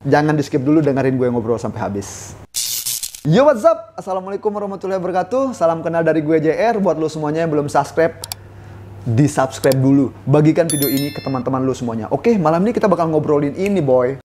Jangan di skip dulu, dengerin gue ngobrol sampai habis. Yo, what's up? Assalamualaikum warahmatullahi wabarakatuh. Salam kenal dari gue JR. Buat lo semuanya yang belum subscribe, di subscribe dulu. Bagikan video ini ke teman-teman lo semuanya. Oke, malam ini kita bakal ngobrolin ini, boy.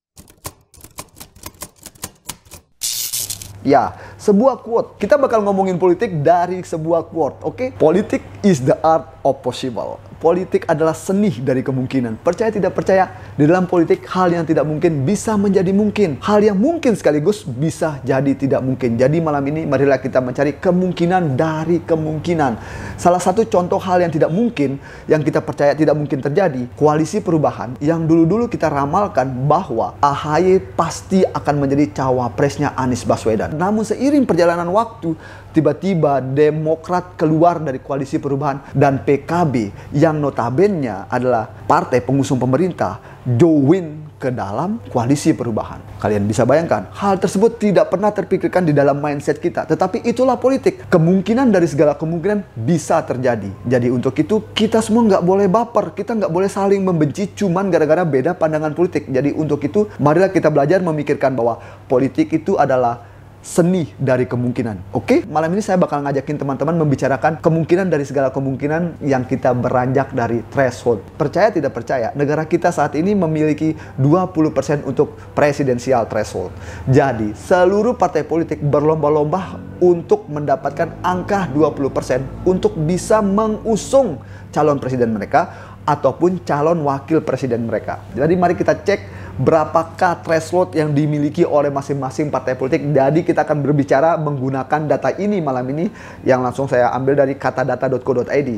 Ya, sebuah quote. Kita bakal ngomongin politik dari sebuah quote, oke? Politik is the art of possible. Politik adalah seni dari kemungkinan. Percaya tidak percaya, di dalam politik hal yang tidak mungkin bisa menjadi mungkin. Hal yang mungkin sekaligus bisa jadi tidak mungkin. Jadi malam ini marilah kita mencari kemungkinan dari kemungkinan. Salah satu contoh hal yang tidak mungkin, yang kita percaya tidak mungkin terjadi, koalisi perubahan yang dulu-dulu kita ramalkan bahwa AHY pasti akan menjadi cawapresnya Anies Baswedan. Namun seiring perjalanan waktu, tiba-tiba Demokrat keluar dari koalisi perubahan dan PKB yang notabene adalah partai pengusung pemerintah join ke dalam koalisi perubahan. Kalian bisa bayangkan, hal tersebut tidak pernah terpikirkan di dalam mindset kita. Tetapi itulah politik. Kemungkinan dari segala kemungkinan bisa terjadi. Jadi untuk itu kita semua nggak boleh baper. Kita nggak boleh saling membenci cuman gara-gara beda pandangan politik. Jadi untuk itu marilah kita belajar memikirkan bahwa politik itu adalah seni dari kemungkinan. Oke, malam ini saya bakal ngajakin teman-teman membicarakan kemungkinan dari segala kemungkinan yang kita beranjak dari threshold. Percaya tidak percaya, negara kita saat ini memiliki 20% untuk presidensial threshold. Jadi, seluruh partai politik berlomba-lomba untuk mendapatkan angka 20% untuk bisa mengusung calon presiden mereka ataupun calon wakil presiden mereka. Jadi mari kita cek berapakah threshold yang dimiliki oleh masing-masing partai politik. Jadi kita akan berbicara menggunakan data ini malam ini yang langsung saya ambil dari katadata.co.id.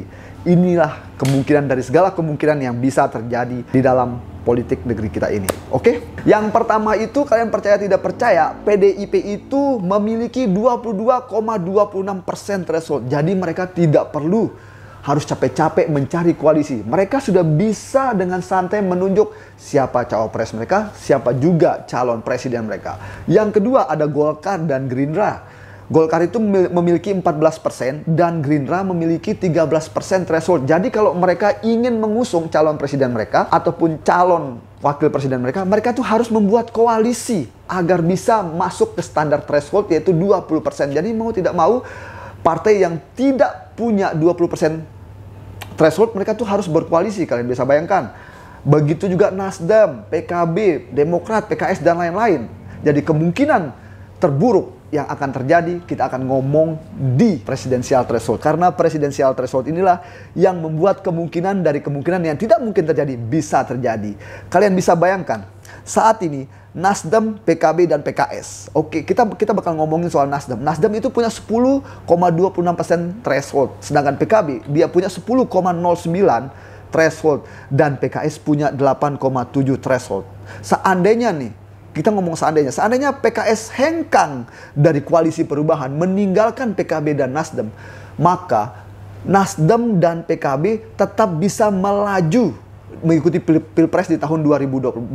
Inilah kemungkinan dari segala kemungkinan yang bisa terjadi di dalam politik negeri kita ini. Oke? Yang pertama itu, kalian percaya tidak percaya, PDIP itu memiliki 22,26% threshold. Jadi mereka tidak perlu harus capek-capek mencari koalisi. Mereka sudah bisa dengan santai menunjuk siapa cawapres mereka, siapa juga calon presiden mereka. Yang kedua ada Golkar dan Gerindra. Golkar itu memiliki 14% dan Gerindra memiliki 13% threshold. Jadi kalau mereka ingin mengusung calon presiden mereka ataupun calon wakil presiden mereka, mereka tuh harus membuat koalisi agar bisa masuk ke standar threshold yaitu 20%. Jadi mau tidak mau, partai yang tidak punya 20% threshold, mereka tuh harus berkoalisi. Kalian bisa bayangkan. Begitu juga Nasdem, PKB, Demokrat, PKS, dan lain-lain. Jadi kemungkinan terburuk yang akan terjadi, kita akan ngomong di presidensial threshold. Karena presidensial threshold inilah yang membuat kemungkinan dari kemungkinan yang tidak mungkin terjadi bisa terjadi. Kalian bisa bayangkan, saat ini Nasdem, PKB, dan PKS. Oke, kita bakal ngomongin soal Nasdem. Nasdem itu punya 10,26% threshold. Sedangkan PKB, dia punya 10,09 threshold. Dan PKS punya 8,7 threshold. Seandainya nih, kita ngomong seandainya PKS hengkang dari koalisi perubahan, meninggalkan PKB dan Nasdem, maka Nasdem dan PKB tetap bisa melaju mengikuti pilpres di tahun 2024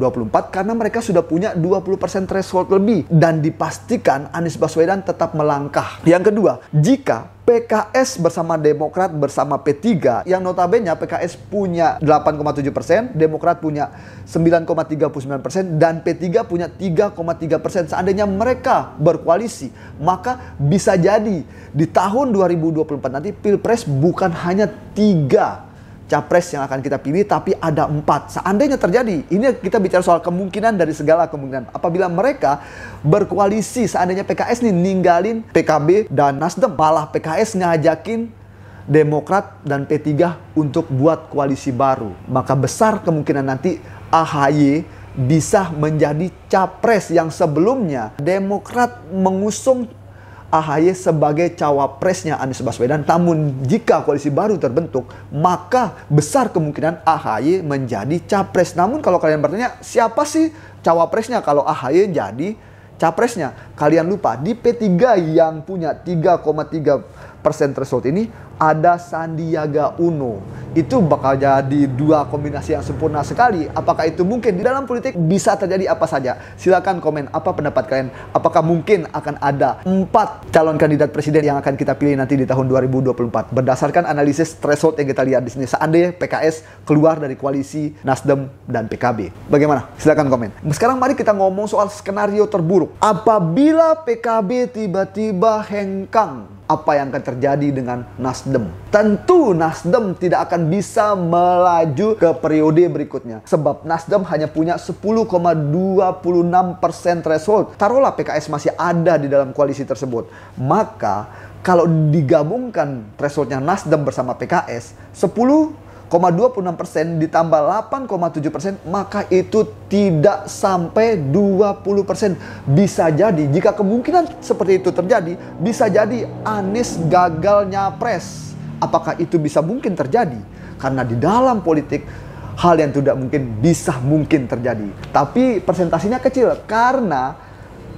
karena mereka sudah punya 20% threshold lebih dan dipastikan Anies Baswedan tetap melangkah. Yang kedua, jika PKS bersama Demokrat bersama P3 yang notabene PKS punya 8,7%, Demokrat punya 9,39% dan P3 punya 3,3%. Seandainya mereka berkoalisi, maka bisa jadi di tahun 2024 nanti pilpres bukan hanya 3 capres yang akan kita pilih, tapi ada 4. Seandainya terjadi, ini kita bicara soal kemungkinan dari segala kemungkinan. Apabila mereka berkoalisi, seandainya PKS nih ninggalin PKB dan Nasdem, malah PKS ngajakin Demokrat dan P3 untuk buat koalisi baru, maka besar kemungkinan nanti AHY bisa menjadi capres yang sebelumnya Demokrat mengusung AHY sebagai cawapresnya Anies Baswedan. Namun jika koalisi baru terbentuk, maka besar kemungkinan AHY menjadi capres. Namun kalau kalian bertanya, siapa sih cawapresnya kalau AHY jadi capresnya? Kalian lupa, di P3 yang punya 3,3% threshold ini, ada Sandiaga Uno. Itu bakal jadi dua kombinasi yang sempurna sekali. Apakah itu mungkin? Di dalam politik bisa terjadi apa saja. Silakan komen apa pendapat kalian. Apakah mungkin akan ada 4 calon kandidat presiden yang akan kita pilih nanti di tahun 2024 berdasarkan analisis threshold yang kita lihat di sini. Seandainya PKS keluar dari koalisi Nasdem dan PKB. Bagaimana? Silakan komen. Sekarang mari kita ngomong soal skenario terburuk. Apabila PKB tiba-tiba hengkang, apa yang akan terjadi dengan Nasdem? Tentu Nasdem tidak akan bisa melaju ke periode berikutnya. Sebab Nasdem hanya punya 10,26% threshold. Taruhlah PKS masih ada di dalam koalisi tersebut. Maka kalau digabungkan thresholdnya Nasdem bersama PKS, 10,26% ditambah 8,7%, maka itu tidak sampai 20%. Bisa jadi, jika kemungkinan seperti itu terjadi, bisa jadi Anies gagal nyapres. Apakah itu bisa mungkin terjadi? Karena di dalam politik, hal yang tidak mungkin bisa mungkin terjadi. Tapi persentasinya kecil, karena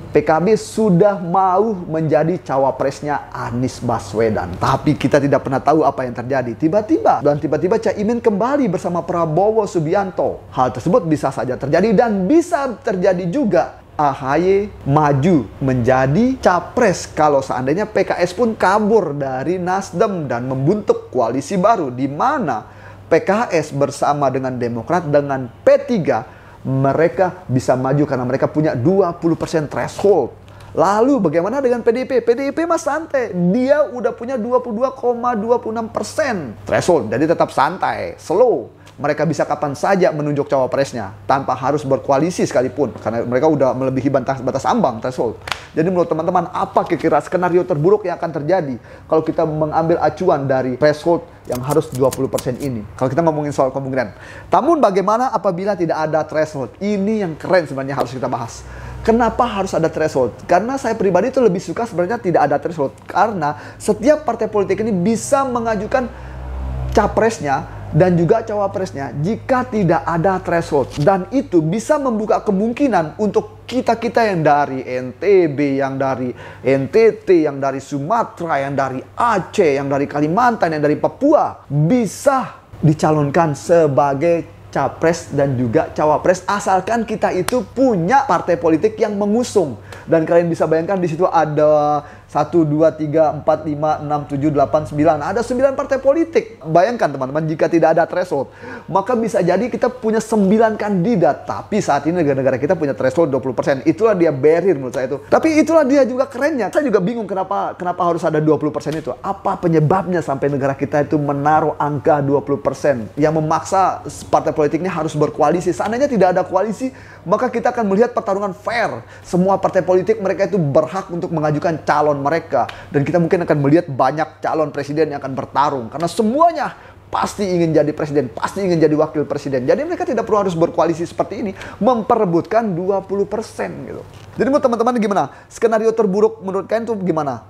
PKB sudah mau menjadi cawapresnya Anies Baswedan. Tapi kita tidak pernah tahu apa yang terjadi. Tiba-tiba Caimin kembali bersama Prabowo Subianto. Hal tersebut bisa saja terjadi dan bisa terjadi juga AHY maju menjadi capres kalau seandainya PKS pun kabur dari Nasdem dan membentuk koalisi baru di mana PKS bersama dengan Demokrat dengan P3 mereka bisa maju karena mereka punya 20% threshold. Lalu bagaimana dengan PDIP? PDIP mah santai. Dia udah punya 22,26% threshold. Jadi tetap santai, slow. Mereka bisa kapan saja menunjuk cawapresnya tanpa harus berkoalisi sekalipun karena mereka udah melebihi batas ambang threshold. Jadi menurut teman-teman, apa kira-kira skenario terburuk yang akan terjadi kalau kita mengambil acuan dari threshold yang harus 20% ini? Kalau kita ngomongin soal kemungkinan. Namun bagaimana apabila tidak ada threshold? Ini yang keren sebenarnya harus kita bahas. Kenapa harus ada threshold? Karena saya pribadi itu lebih suka sebenarnya tidak ada threshold. Karena setiap partai politik ini bisa mengajukan capresnya dan juga cawapresnya jika tidak ada threshold. Dan itu bisa membuka kemungkinan untuk kita-kita yang dari NTB, yang dari NTT, yang dari Sumatera, yang dari Aceh, yang dari Kalimantan, yang dari Papua bisa dicalonkan sebagai capres dan juga cawapres asalkan kita itu punya partai politik yang mengusung. Dan kalian bisa bayangkan di situ ada 1, 2, 3, 4, 5, 6, 7, 8, 9. Ada 9 partai politik. Bayangkan teman-teman, jika tidak ada threshold, maka bisa jadi kita punya 9 kandidat. Tapi saat ini negara-negara kita punya threshold 20%. Itulah dia barrier menurut saya itu. Tapi itulah dia juga kerennya. Saya juga bingung kenapa harus ada 20% itu. Apa penyebabnya sampai negara kita itu menaruh angka 20% yang memaksa partai politiknya harus berkoalisi. Seandainya tidak ada koalisi, maka kita akan melihat pertarungan fair. Semua partai politik mereka itu berhak untuk mengajukan calon mereka. Dan kita mungkin akan melihat banyak calon presiden yang akan bertarung. Karena semuanya pasti ingin jadi presiden, pasti ingin jadi wakil presiden. Jadi mereka tidak perlu harus berkoalisi seperti ini, memperebutkan 20% gitu. Jadi menurut teman-teman gimana? Skenario terburuk menurut kalian itu gimana?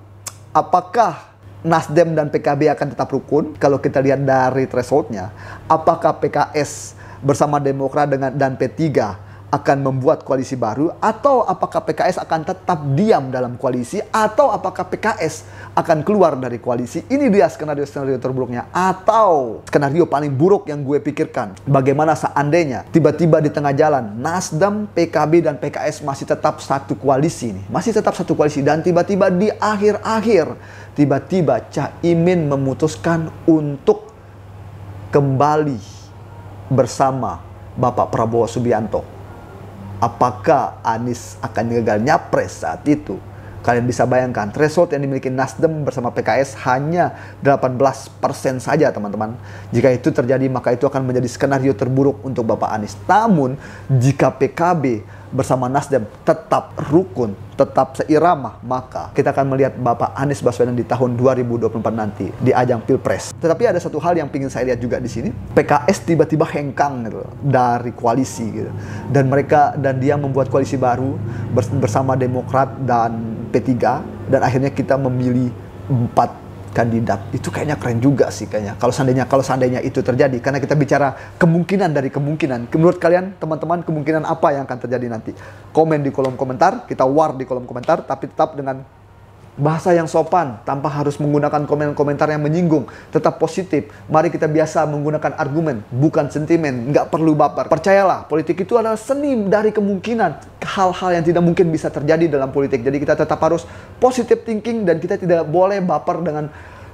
Apakah Nasdem dan PKB akan tetap rukun? Kalau kita lihat dari thresholdnya, apakah PKS bersama Demokrat dan P3 akan membuat koalisi baru, atau apakah PKS akan tetap diam dalam koalisi, atau apakah PKS akan keluar dari koalisi? Ini dia skenario terburuknya. Atau skenario paling buruk yang gue pikirkan, bagaimana seandainya tiba-tiba di tengah jalan Nasdem, PKB, dan PKS masih tetap satu koalisi nih, masih tetap satu koalisi, dan tiba-tiba di akhir-akhir tiba-tiba Caimin memutuskan untuk kembali bersama Bapak Prabowo Subianto. Apakah Anies akan gagal nyapres saat itu? Kalian bisa bayangkan, threshold yang dimiliki Nasdem bersama PKS hanya 18% saja teman-teman. Jika itu terjadi, maka itu akan menjadi skenario terburuk untuk Bapak Anies. Namun, jika PKB bersama Nasdem tetap rukun, tetap seirama, maka kita akan melihat Bapak Anies Baswedan di tahun 2024 nanti di ajang Pilpres. Tetapi ada satu hal yang ingin saya lihat juga di sini. PKS tiba-tiba hengkang gitu dari koalisi gitu. Dan dia membuat koalisi baru bersama Demokrat dan P3, dan akhirnya kita memilih 4 kandidat. Itu kayaknya keren juga sih kayaknya. Kalau seandainya itu terjadi, karena kita bicara kemungkinan dari kemungkinan. Menurut kalian teman-teman, kemungkinan apa yang akan terjadi nanti? Komen di kolom komentar, kita war di kolom komentar, tapi tetap dengan bahasa yang sopan tanpa harus menggunakan komentar yang menyinggung. Tetap positif. Mari kita biasa menggunakan argumen, bukan sentimen. Nggak perlu baper. Percayalah, politik itu adalah seni dari kemungkinan hal-hal yang tidak mungkin bisa terjadi dalam politik. Jadi kita tetap harus positive thinking dan kita tidak boleh baper dengan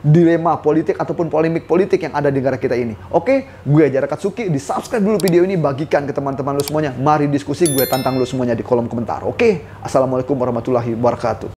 dilema politik ataupun polemik politik yang ada di negara kita ini. Oke, gue Jara Katsuki. Di subscribe dulu video ini, bagikan ke teman-teman lu semuanya. Mari diskusi, gue tantang lu semuanya di kolom komentar. Oke, assalamualaikum warahmatullahi wabarakatuh.